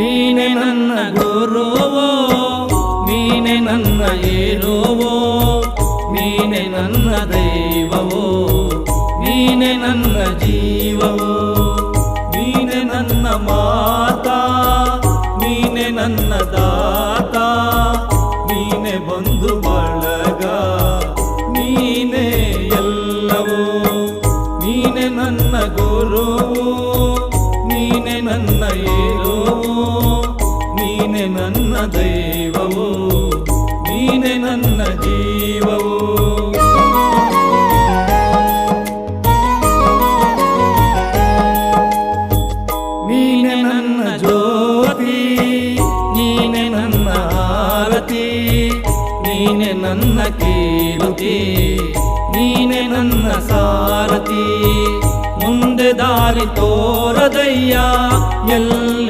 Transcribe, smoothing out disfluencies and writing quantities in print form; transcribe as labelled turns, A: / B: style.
A: ನೀನೆ ನನ್ನ ಗುರುವೋ, ನೀನೆ ನನ್ನ ಏರುವೋ, ನೀನೆ ನನ್ನ ದೈವವೋ, ನೀನೆ ನನ್ನ ಜೀವವೋ, ನೀನೆ ನನ್ನ ಮಾತಾ, ನೀನೆ ನನ್ನ ದಾತ, ನೀನೆ ಬಂಧು ಬಳಗ, ನೀನೆ ಎಲ್ಲವೋ, ನೀನೆ ನನ್ನ ಗುರುವು, ನೀನೆ ನನ್ನ ಏರುವೋ, ನೀನೆ ನನ್ನ ದೈವವೋ, ನೀನೆ ನನ್ನ ಜೀವವೋ. ನೀನೆ ನನ್ನ ಜ್ಯೋತಿ, ನೀನೆ ನನ್ನ ಆರತಿ, ನೀನೆ ನನ್ನ ಕೀರ್ತಿ, ನೀನೆ ನನ್ನ ಸಾರಥಿ, ಮುಂದೆ ದಾರಿ ತೋರದಯ್ಯ ಎಲ್ಲ